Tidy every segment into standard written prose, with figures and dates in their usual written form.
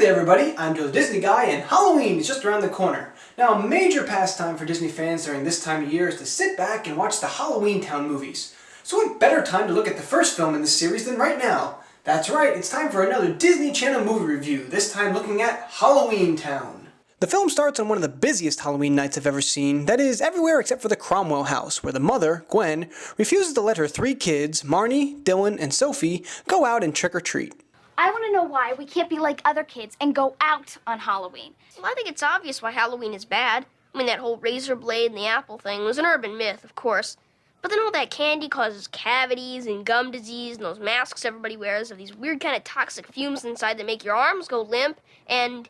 there everybody, I'm Joe the Disney Guy and Halloween is just around the corner. Now a major pastime for Disney fans during this time of year is to sit back and watch the Halloween Town movies. So what better time to look at the first film in this series than right now? That's right, it's time for another Disney Channel movie review, this time looking at Halloween Town. The film starts on one of the busiest Halloween nights I've ever seen, that is, everywhere except for the Cromwell house, where the mother, Gwen, refuses to let her three kids, Marnie, Dylan, and Sophie, go out and trick-or-treat. I want to know why we can't be like other kids and go out on Halloween. Well, I think it's obvious why Halloween is bad. I mean, that whole razor blade and the apple thing was an urban myth, of course. But then all that candy causes cavities and gum disease, and those masks everybody wears have these weird kind of toxic fumes inside that make your arms go limp, and...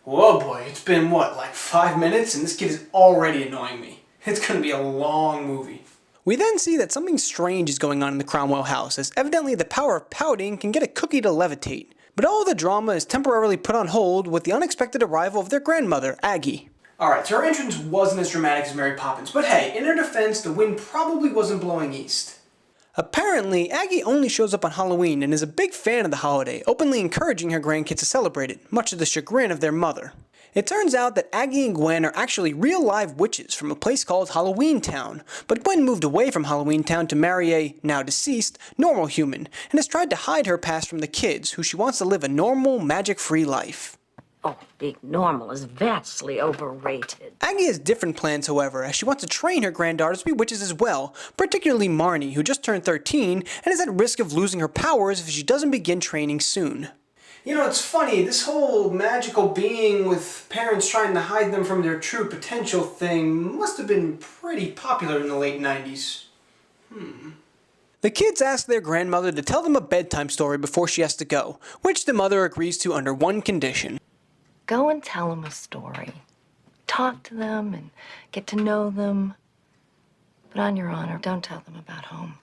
Whoa boy, it's been what, like 5 minutes and this kid is already annoying me. It's gonna be a long movie. We then see that something strange is going on in the Cromwell house, as evidently the power of pouting can get a cookie to levitate. But all the drama is temporarily put on hold with the unexpected arrival of their grandmother, Aggie. Alright, so her entrance wasn't as dramatic as Mary Poppins, but hey, in her defense, the wind probably wasn't blowing east. Apparently, Aggie only shows up on Halloween and is a big fan of the holiday, openly encouraging her grandkids to celebrate it, much to the chagrin of their mother. It turns out that Aggie and Gwen are actually real live witches from a place called Halloween Town, but Gwen moved away from Halloween Town to marry a, now deceased, normal human, and has tried to hide her past from the kids, who she wants to live a normal, magic-free life. Oh, being normal is vastly overrated. Aggie has different plans, however, as she wants to train her granddaughters to be witches as well, particularly Marnie, who just turned 13 and is at risk of losing her powers if she doesn't begin training soon. You know, it's funny, this whole magical being with parents trying to hide them from their true potential thing must have been pretty popular in the late 90s. The kids ask their grandmother to tell them a bedtime story before she has to go, which the mother agrees to under one condition. Go and tell them a story. Talk to them and get to know them. But on your honor, don't tell them about home.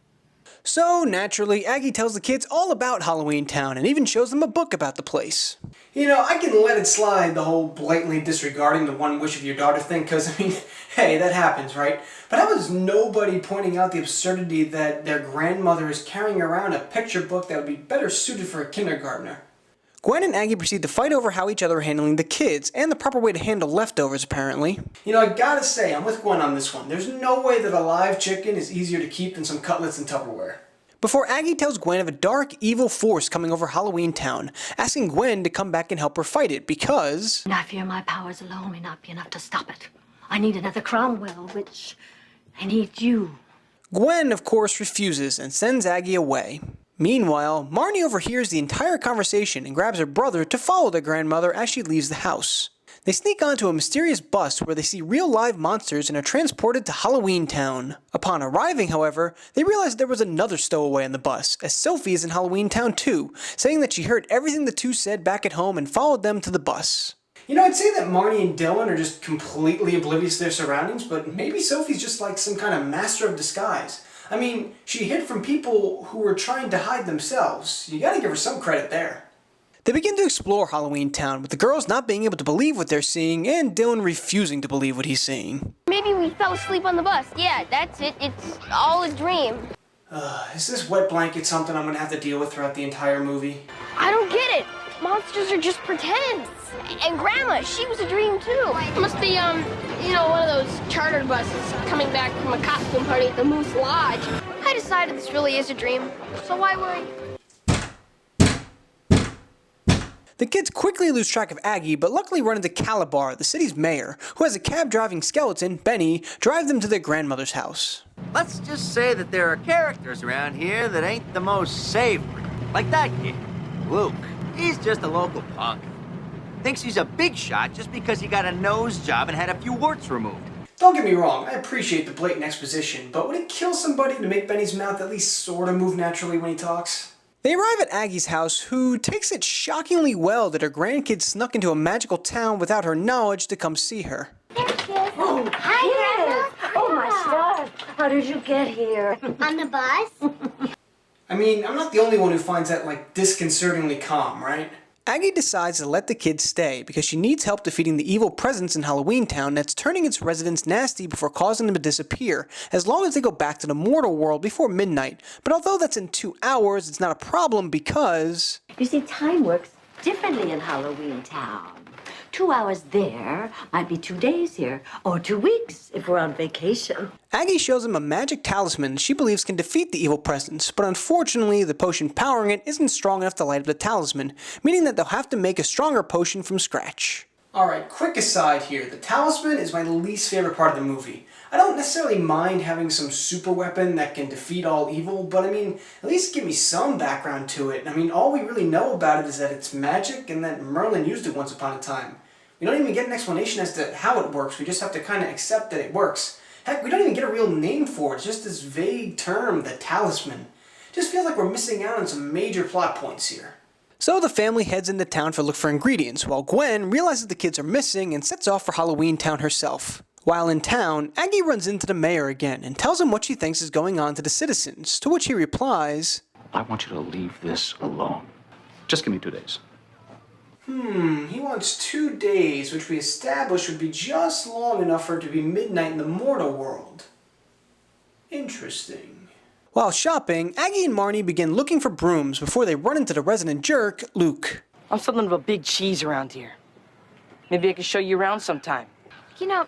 So, naturally, Aggie tells the kids all about Halloween Town and even shows them a book about the place. You know, I can let it slide, the whole blatantly disregarding the one wish of your daughter thing, because, I mean, hey, that happens, right? But how is nobody pointing out the absurdity that their grandmother is carrying around a picture book that would be better suited for a kindergartner? Gwen and Aggie proceed to fight over how each other are handling the kids, and the proper way to handle leftovers, apparently. You know, I gotta say, I'm with Gwen on this one. There's no way that a live chicken is easier to keep than some cutlets in Tupperware. Before Aggie tells Gwen of a dark, evil force coming over Halloween Town, asking Gwen to come back and help her fight it, because... And I fear my powers alone may not be enough to stop it. I need another Cromwell, which I need you. Gwen, of course, refuses and sends Aggie away. Meanwhile, Marnie overhears the entire conversation and grabs her brother to follow their grandmother as she leaves the house. They sneak onto a mysterious bus where they see real live monsters and are transported to Halloween Town. Upon arriving, however, they realize there was another stowaway on the bus, as Sophie is in Halloween Town too, saying that she heard everything the two said back at home and followed them to the bus. You know, I'd say that Marnie and Dylan are just completely oblivious to their surroundings, but maybe Sophie's just like some kind of master of disguise. I mean, she hid from people who were trying to hide themselves. You gotta give her some credit there. They begin to explore Halloween Town, with the girls not being able to believe what they're seeing, and Dylan refusing to believe what he's seeing. Maybe we fell asleep on the bus. Yeah, that's it. It's all a dream. Is this wet blanket something I'm gonna have to deal with throughout the entire movie? I don't get it. Monsters are just pretend. And Grandma, she was a dream too. Must be, one of those charter buses coming back from a costume party at the Moose Lodge. I decided this really is a dream, so why worry? The kids quickly lose track of Aggie, but luckily run into Calabar, the city's mayor, who has a cab-driving skeleton, Benny, drive them to their grandmother's house. Let's just say that there are characters around here that ain't the most savory. Like that kid, Luke. He's just a local punk. Thinks he's a big shot just because he got a nose job and had a few warts removed. Don't get me wrong, I appreciate the blatant exposition, but would it kill somebody to make Benny's mouth at least sort of move naturally when he talks? They arrive at Aggie's house, who takes it shockingly well that her grandkids snuck into a magical town without her knowledge to come see her. Oh, hi, Grandma. Oh, my stars. How did you get here? On the bus? I mean, I'm not the only one who finds that, disconcertingly calm, right? Aggie decides to let the kids stay because she needs help defeating the evil presence in Halloween Town that's turning its residents nasty before causing them to disappear, as long as they go back to the mortal world before midnight. But although that's in 2 hours, it's not a problem because... You see, time works differently in Halloween Town. 2 hours there might be 2 days here, or 2 weeks if we're on vacation. Aggie shows him a magic talisman she believes can defeat the evil presence, but unfortunately the potion powering it isn't strong enough to light up the talisman, meaning that they'll have to make a stronger potion from scratch. Alright, quick aside here, the talisman is my least favorite part of the movie. I don't necessarily mind having some super weapon that can defeat all evil, but I mean, at least give me some background to it. I mean, all we really know about it is that it's magic and that Merlin used it once upon a time. We don't even get an explanation as to how it works, we just have to kind of accept that it works. Heck, we don't even get a real name for it, it's just this vague term, the talisman. It just feels like we're missing out on some major plot points here. So the family heads into town to look for ingredients, while Gwen realizes the kids are missing and sets off for Halloween Town herself. While in town, Aggie runs into the mayor again and tells him what she thinks is going on to the citizens, to which he replies, I want you to leave this alone. Just give me 2 days. He wants 2 days, which we established would be just long enough for it to be midnight in the mortal world. Interesting. While shopping, Aggie and Marnie begin looking for brooms before they run into the resident jerk, Luke. I'm something of a big cheese around here. Maybe I can show you around sometime. You know,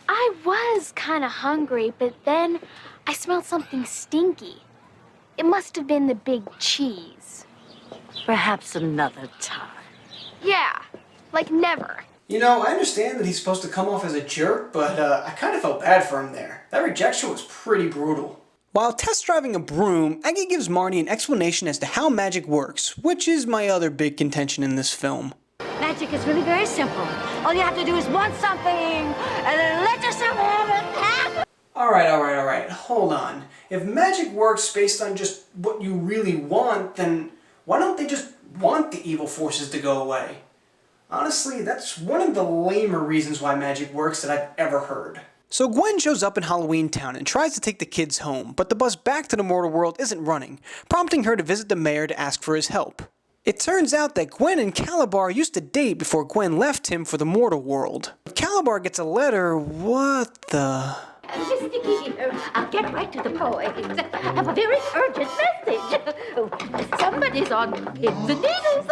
I was kind of hungry, but then I smelled something stinky. It must have been the big cheese. Perhaps another time. Yeah, like never. You know, I understand that he's supposed to come off as a jerk, but I kind of felt bad for him there. That rejection was pretty brutal. While test driving a broom, Aggie gives Marnie an explanation as to how magic works, which is my other big contention in this film. Magic is really very simple. All you have to do is want something, and then let yourself have it. Alright, hold on. If magic works based on just what you really want, then why don't they just want the evil forces to go away? Honestly, that's one of the lamer reasons why magic works that I've ever heard. So Gwen shows up in Halloween Town and tries to take the kids home, but the bus back to the mortal world isn't running, prompting her to visit the mayor to ask for his help. It turns out that Gwen and Calabar used to date before Gwen left him for the mortal world. Calabar gets a letter, what the... Mr. Keeper, I'll get right to the point. I have a very urgent message. Somebody's on pins and needles.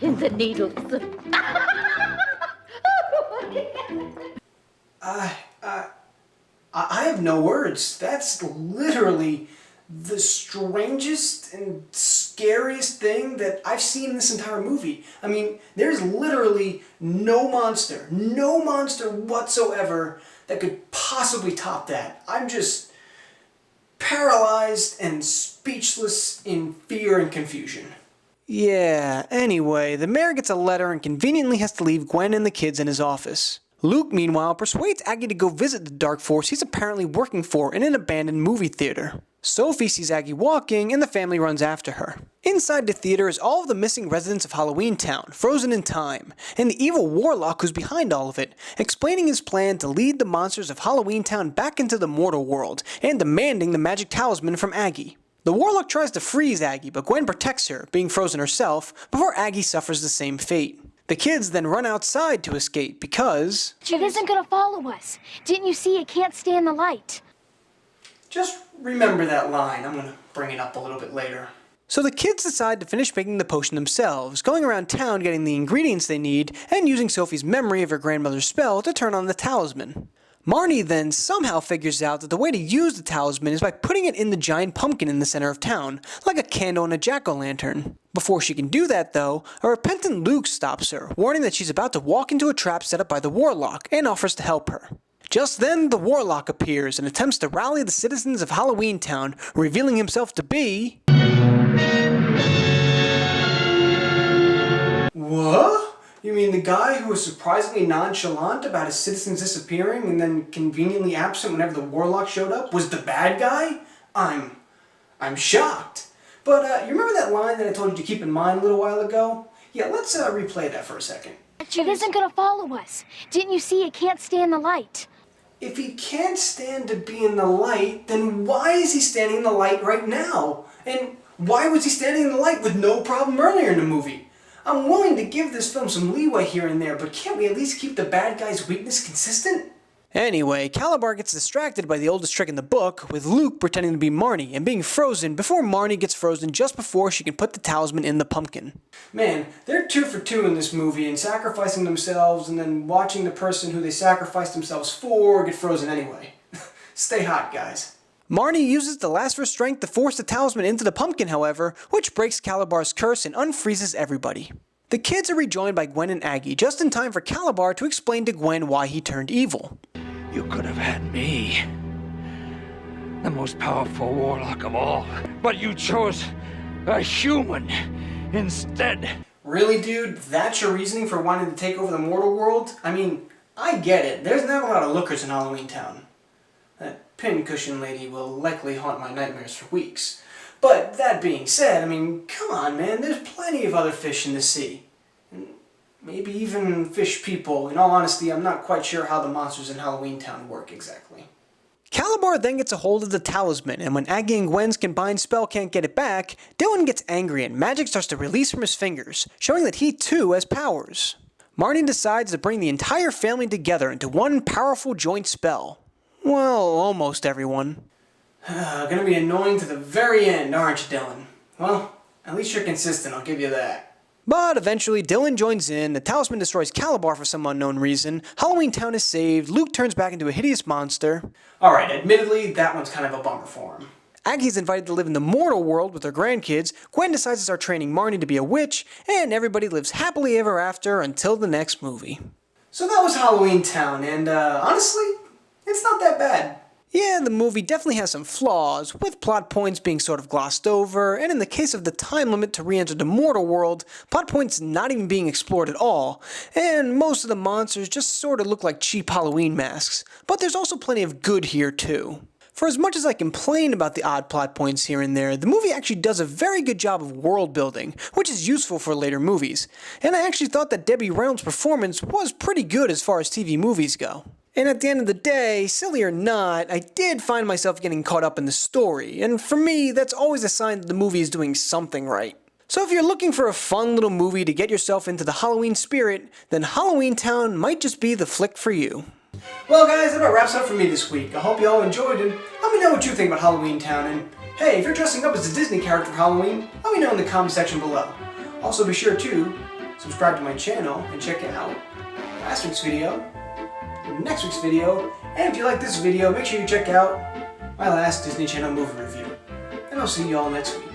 Pins and needles. I have no words. That's literally the strangest and scariest thing that I've seen in this entire movie. I mean, there's literally no monster whatsoever that could possibly top that. I'm just paralyzed and speechless in fear and confusion. Yeah, anyway, the mayor gets a letter and conveniently has to leave Gwen and the kids in his office. Luke, meanwhile, persuades Aggie to go visit the dark force he's apparently working for in an abandoned movie theater. Sophie sees Aggie walking, and the family runs after her. Inside the theater is all of the missing residents of Halloween Town, frozen in time, and the evil warlock who's behind all of it, explaining his plan to lead the monsters of Halloween Town back into the mortal world, and demanding the magic talisman from Aggie. The warlock tries to freeze Aggie, but Gwen protects her, being frozen herself, before Aggie suffers the same fate. The kids then run outside to escape because... It isn't gonna follow us. Didn't you see it can't stand the light? Just remember that line. I'm gonna bring it up a little bit later. So the kids decide to finish making the potion themselves, going around town getting the ingredients they need, and using Sophie's memory of her grandmother's spell to turn on the talisman. Marnie then somehow figures out that the way to use the talisman is by putting it in the giant pumpkin in the center of town, like a candle in a jack-o'-lantern. Before she can do that though, a repentant Luke stops her, warning that she's about to walk into a trap set up by the warlock, and offers to help her. Just then, the warlock appears and attempts to rally the citizens of Halloween Town, revealing himself to be... What? You mean the guy who was surprisingly nonchalant about his citizens disappearing and then conveniently absent whenever the warlock showed up was the bad guy? I'm shocked. But you remember that line that I told you to keep in mind a little while ago? Yeah, let's replay that for a second. It isn't gonna follow us. Didn't you see it can't stand the light? If he can't stand to be in the light, then why is he standing in the light right now? And why was he standing in the light with no problem earlier in the movie? I'm willing to give this film some leeway here and there, but can't we at least keep the bad guy's weakness consistent? Anyway, Calabar gets distracted by the oldest trick in the book, with Luke pretending to be Marnie and being frozen before Marnie gets frozen just before she can put the talisman in the pumpkin. Man, they're 2 for 2 in this movie in sacrificing themselves and then watching the person who they sacrificed themselves for get frozen anyway. Stay hot, guys. Marnie uses the last of her strength to force the talisman into the pumpkin, however, which breaks Calabar's curse and unfreezes everybody. The kids are rejoined by Gwen and Aggie just in time for Calabar to explain to Gwen why he turned evil. You could have had me, the most powerful warlock of all, but you chose a human instead. Really, dude? That's your reasoning for wanting to take over the mortal world? I mean, I get it. There's not a lot of lookers in Halloween Town. That pincushion lady will likely haunt my nightmares for weeks. But that being said, I mean, come on, man. There's plenty of other fish in the sea. And maybe even fish people. In all honesty, I'm not quite sure how the monsters in Halloween Town work exactly. Calabar then gets a hold of the talisman, and when Aggie and Gwen's combined spell can't get it back, Dylan gets angry and magic starts to release from his fingers, showing that he too has powers. Marnie decides to bring the entire family together into one powerful joint spell. Well, almost everyone. Gonna be annoying to the very end, aren't you, Dylan? Well, at least you're consistent, I'll give you that. But eventually, Dylan joins in, the talisman destroys Calabar for some unknown reason, Halloween Town is saved, Luke turns back into a hideous monster. Alright, admittedly, that one's kind of a bummer for him. Aggie's invited to live in the mortal world with her grandkids, Gwen decides to start training Marnie to be a witch, and everybody lives happily ever after until the next movie. So that was Halloween Town, and honestly, it's not that bad. Yeah, the movie definitely has some flaws, with plot points being sort of glossed over, and in the case of the time limit to re-enter the mortal world, plot points not even being explored at all, and most of the monsters just sort of look like cheap Halloween masks. But there's also plenty of good here too. For as much as I complain about the odd plot points here and there, the movie actually does a very good job of world building, which is useful for later movies. And I actually thought that Debbie Reynolds' performance was pretty good as far as TV movies go. And at the end of the day, silly or not, I did find myself getting caught up in the story, and for me, that's always a sign that the movie is doing something right. So if you're looking for a fun little movie to get yourself into the Halloween spirit, then Halloween Town might just be the flick for you. Well guys, that about wraps up for me this week. I hope you all enjoyed it. Let me know what you think about Halloween Town, and hey, if you're dressing up as a Disney character for Halloween, let me know in the comment section below. Also be sure to subscribe to my channel and check out last week's video, next week's video, and if you like this video, make sure you check out my last Disney Channel movie review. And I'll see you all next week.